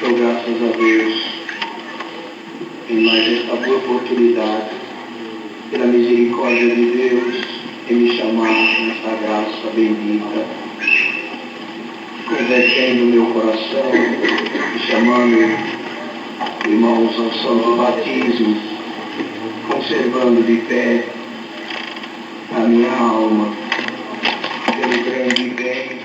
Dou graças a Deus em mais esta boa oportunidade, pela misericórdia de Deus, em me chamar nessa graça bendita, convertendo meu coração, me chamando, irmãos, ao santo batismo, conservando de pé a minha alma, pelo grande bem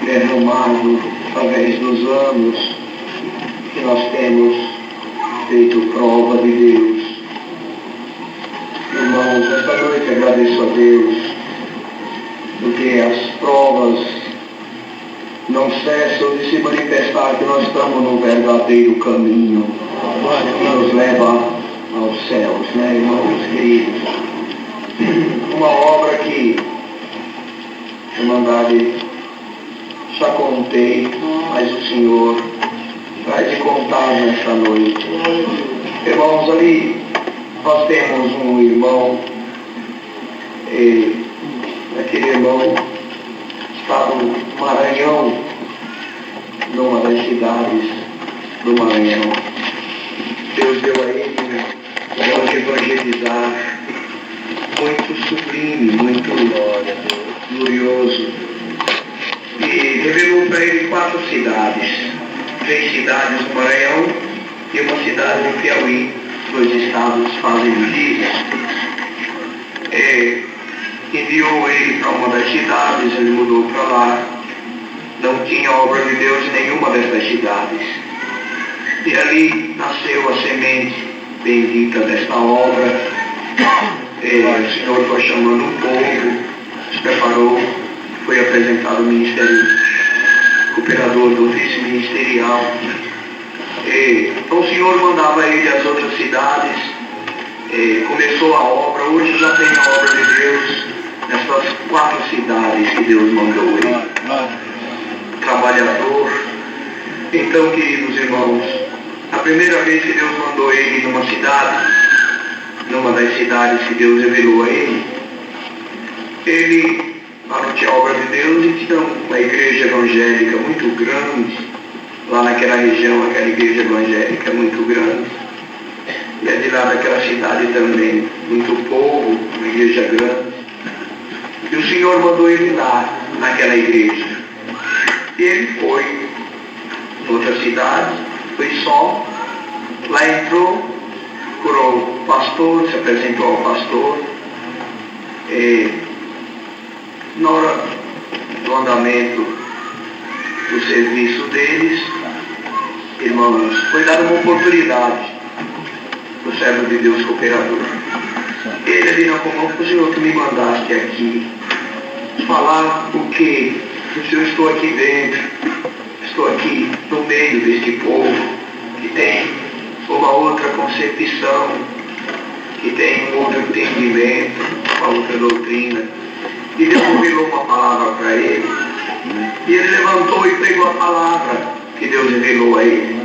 derramado através dos anos que nós temos feito prova de Deus. Irmãos, esta noite agradeço a Deus, porque as provas não cessam de se manifestar que nós estamos no verdadeiro caminho que nos leva aos céus, né, irmãos queridos? Uma obra que, Irmandade, já contei, mas o Senhor vai te contar nesta noite. Irmãos, ali nós temos um irmão, aquele irmão está no Maranhão, numa das cidades do Maranhão. Deus deu a ele um dom de evangelizar muito sublime, muito glorioso. E revelou para ele 4 cidades. 3 cidades no Maranhão e uma cidade no Piauí, 2 estados fazem vizinhos. Enviou ele para uma das cidades, ele mudou para lá. Não tinha obra de Deus em nenhuma dessas cidades. E ali nasceu a semente bendita desta obra. O Senhor foi chamando um povo, se preparou, foi apresentado o ministério cooperador do vice-ministerial. Então o Senhor mandava ele às outras cidades, começou a obra, hoje já tem a obra de Deus nessas 4 cidades que Deus mandou ele. Trabalhador. Então, queridos irmãos, a primeira vez que Deus mandou ele numa cidade, numa das cidades que Deus revelou a ele, lá não tinha obra de Deus e tinha uma igreja evangélica muito grande, lá naquela região, aquela igreja evangélica muito grande. E é de lá daquela cidade também, muito povo, uma igreja grande. E o Senhor mandou ele lá, naquela igreja. E ele foi em outra cidade, foi só, lá entrou, procurou o pastor, se apresentou ao pastor. Na hora do andamento do serviço deles, irmãos, foi dada uma oportunidade para o servo de Deus cooperador. Ele ali na comum, o Senhor, tu me mandaste aqui falar o que? Eu estou aqui dentro, estou aqui no meio deste povo que tem uma outra concepção, que tem um outro entendimento, uma outra doutrina. E Deus revelou uma palavra para ele. E ele levantou e pregou a palavra que Deus revelou a ele.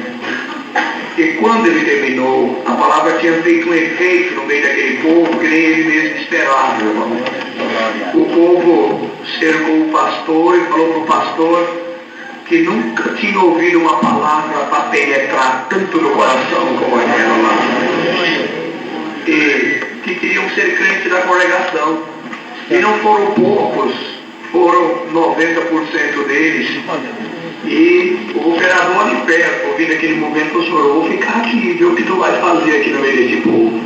E quando ele terminou, a palavra tinha feito um efeito no meio daquele povo que nem ele mesmo esperava, irmão. O povo cercou o pastor e falou para o pastor que nunca tinha ouvido uma palavra para penetrar tanto no coração como aquela lá. E que queriam ser crentes da congregação. E não foram poucos, foram 90% deles. E o operador ali perto, ouvindo aquele momento, o Senhor, eu vou ficar aqui, ver o que tu vai fazer aqui no meio desse povo.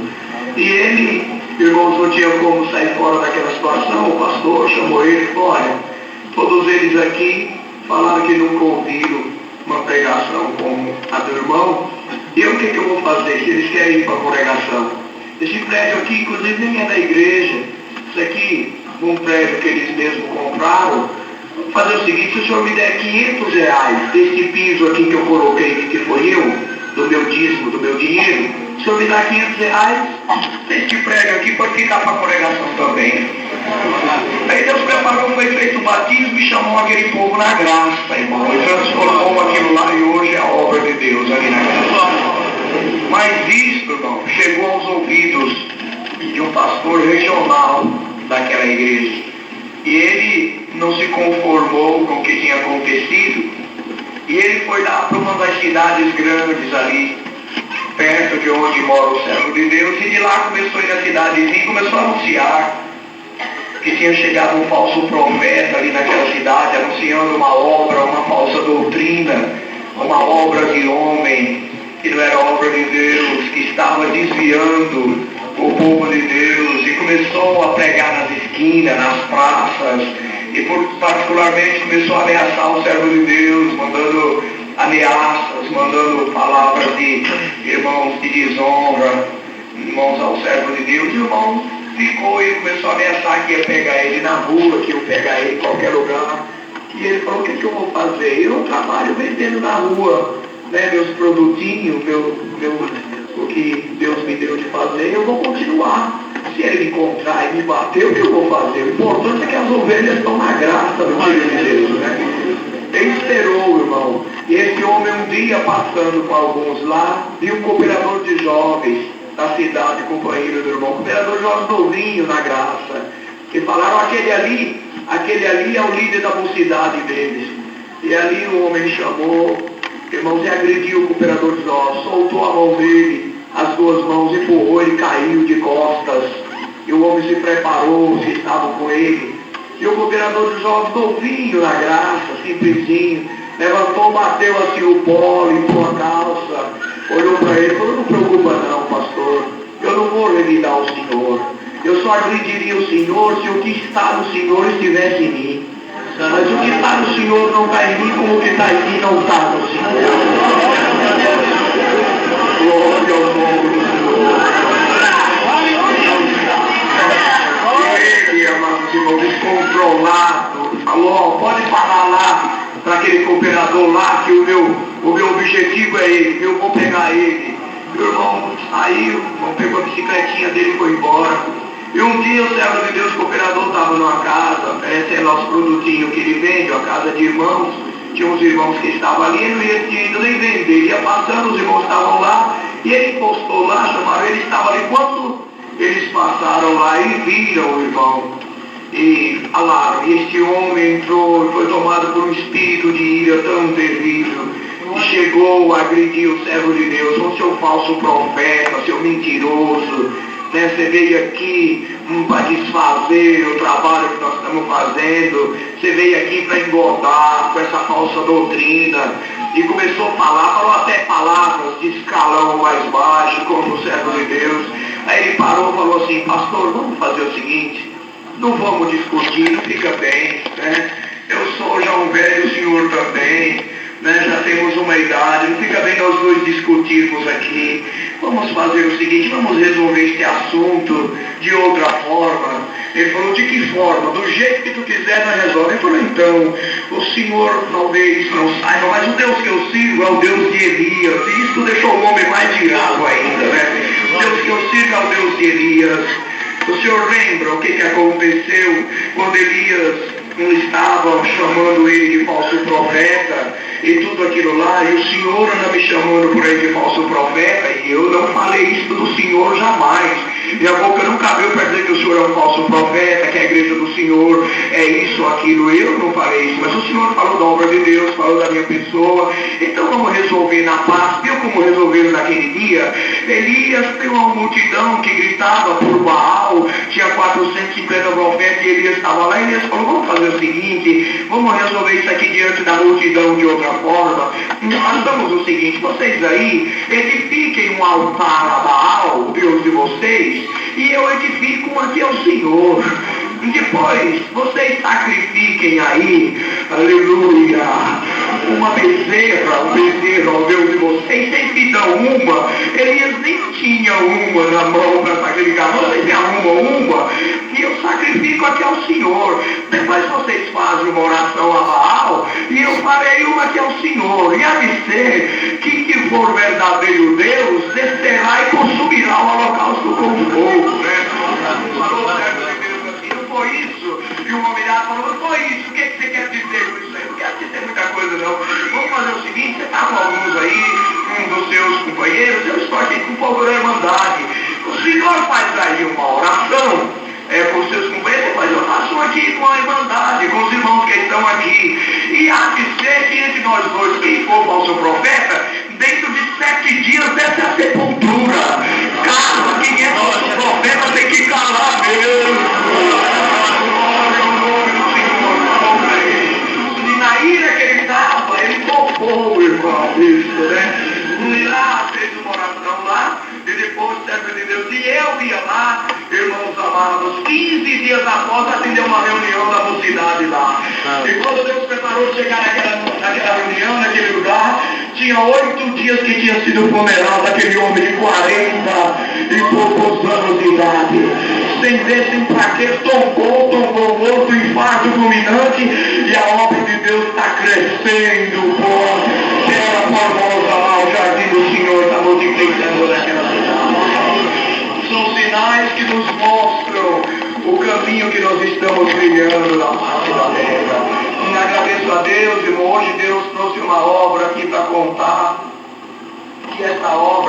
E ele, irmãos, não tinha como sair fora daquela situação. O pastor chamou ele e falou, olha, todos eles aqui falaram que nunca ouviram uma pregação como a do irmão. E eu, o que eu vou fazer se eles querem ir para a congregação? Esse prédio aqui, inclusive, nem é da igreja. Isso aqui, um prédio que eles mesmos compraram. Vamos fazer o seguinte, se o senhor me der R$500 desse piso aqui que eu coloquei, que foi eu, do meu dízimo, do meu dinheiro, o senhor me dá R$500, este prédio aqui pode ficar para a congregação também. Aí Deus preparou, foi feito o batismo e chamou aquele povo na graça, irmão. E transformou aquilo lá e hoje é a obra de Deus ali na graça. Mas isso, irmão, chegou aos ouvidos de um pastor regional daquela igreja. E ele não se conformou com o que tinha acontecido E ele foi lá para uma das cidades grandes ali, perto de onde mora o servo de Deus, e de lá começou a ir na cidadezinha e começou a anunciar que tinha chegado um falso profeta ali naquela cidade, anunciando uma obra, uma falsa doutrina, uma obra de homem, que não era obra de Deus, que estava desviando o povo de Deus, e começou a pregar nas esquinas, nas praças, e particularmente começou a ameaçar o servo de Deus, mandando ameaças, mandando palavras de irmãos de desonra, irmãos ao servo de Deus. E o irmão ficou e começou a ameaçar que ia pegar ele na rua, que ia pegar ele em qualquer lugar. E ele falou: o que eu vou fazer? Eu trabalho vendendo na rua, né, meus produtinhos, o que Deus me deu de fazer, eu vou continuar. Se ele me encontrar e me bater, o que eu vou fazer? O importante é que as ovelhas estão na graça do Filho de Deus, né? Ele esperou, irmão. E esse homem, um dia passando com alguns lá, viu um cooperador de jovens da cidade, companheiro do irmão, cooperador de jovens novinho na graça, que falaram: aquele ali é o líder da mocidade deles. E ali o homem chamou, irmãos, e agrediu o cooperador de jovens, soltou a mão dele, as duas mãos, empurrou, ele caiu de costas. E o homem se preparou, os que estavam com ele. E o cooperador de jovens novinho na graça, simplesinho, levantou, bateu assim o pó, limpou a calça, olhou para ele e falou: não preocupa não, pastor, eu não vou revidar o senhor, eu só agrediria o senhor se o que está no senhor estivesse em mim. Mas o que está no senhor não está em mim, como o que está em mim não está no senhor. Glória ao nome do Senhor. Ele, amados irmãos, descontrolado, falou: pode falar lá para aquele cooperador lá que o meu objetivo é ele, eu vou pegar ele. Meu irmão saiu, pegou a bicicletinha dele e foi embora. E um dia o servo de Deus, o cooperador, estava numa casa, oferecendo lá os produtinhos que ele vende, uma casa de irmãos. Tinha uns irmãos que estavam ali, ele não ia indo nem vender, ele ia passando, os irmãos estavam lá, e ele encostou lá, chamaram ele, estava ali. Quando eles passaram lá e viram o irmão, e falaram, e este homem entrou, foi tomado por um espírito de ira tão terrível, e chegou a agredir o servo de Deus: o seu falso profeta, seu mentiroso, né? Você veio aqui para desfazer o trabalho que nós estamos fazendo, você veio aqui para engordar com essa falsa doutrina. E começou a falar, falou até palavras de escalão mais baixo contra o servo de Deus. Aí ele parou e falou assim: pastor, vamos fazer o seguinte, não vamos discutir, não fica bem, né? Eu sou já um velho, o senhor também, né? Já temos uma idade, não fica bem nós dois discutirmos aqui. Vamos fazer o seguinte, vamos resolver este assunto de outra forma. Ele falou: de que forma? Do jeito que tu quiser, nós resolve. Ele falou: então, o senhor talvez não saiba, mas o Deus que eu sirvo é o Deus de Elias. E isso deixou o homem mais irado ainda, né? O Deus que eu sirvo é o Deus de Elias. O senhor lembra o que aconteceu quando Elias estava chamando ele de falso profeta e tudo aquilo lá, e o senhor anda me chamando por ele de falso profeta, e eu não falei isso do senhor jamais. Minha boca nunca abriu para dizer que o senhor é um falso profeta, que a igreja do senhor é isso, aquilo. Eu não falei isso, mas o senhor falou da obra de Deus, falou da minha pessoa. Então vamos resolver na paz. Viu como resolveram naquele dia? Elias tem uma multidão que gritava por Baal, tinha 450 profetas, e Elias estava lá, e Elias falou: vamos fazer o seguinte, vamos resolver isso aqui diante da multidão de outra forma. Façamos o seguinte, vocês aí edifiquem um altar a Baal, o Deus de vocês, e eu edifico um aqui ao Senhor. E depois vocês sacrifiquem aí, aleluia, uma bezerra, um bezerro ao Deus de vocês. Vocês me dão uma. Elias nem tinha uma na mão para sacrificar. Vocês me arrumam uma e eu sacrifico aqui ao Senhor. Depois vocês fazem uma oração a Baal e eu farei uma aqui ao Senhor. E há de ser que for verdadeiro Deus descerá e consumirá o holocausto com fogo, né? Falou o servo de Deus assim: não foi isso? E o convidado falou: não foi isso. O que você quer dizer com isso aí? Não quero dizer muita coisa não. Vamos fazer o seguinte, você está com alguns aí, um dos seus companheiros, eu estou aqui com o povo da Irmandade. O senhor faz aí uma oração com seus companheiros, mas eu faço aqui com a Irmandade, com os irmãos que estão aqui. E há de ser que entre nós dois, quem for falso profeta, dentro de 7 dias deve a sepultura. Cara, quem é falso profeta tem que calar mesmo. E na ilha que ele estava, ele topou, irmão, isso, né? Fui lá, fez uma oração lá, e depois, servo de Deus, e eu ia lá, irmãos amados, 15 dias após atender uma reunião da mocidade lá. E quando Deus preparou chegar naquela reunião, naquele lugar, tinha 8 dias que tinha sido o funeral daquele homem de 40 e poucos anos de idade. Sem ver, sem fraqueza, tombou morto, infarto fulminante, e a obra de Deus está crescendo, pô. Terra formosa lá, o jardim do Senhor está multiplicando naquela cidade. São sinais que nos mostram o caminho que nós estamos trilhando na face da terra. E agradeço a Deus, irmão, hoje Deus trouxe uma obra aqui para contar. E essa obra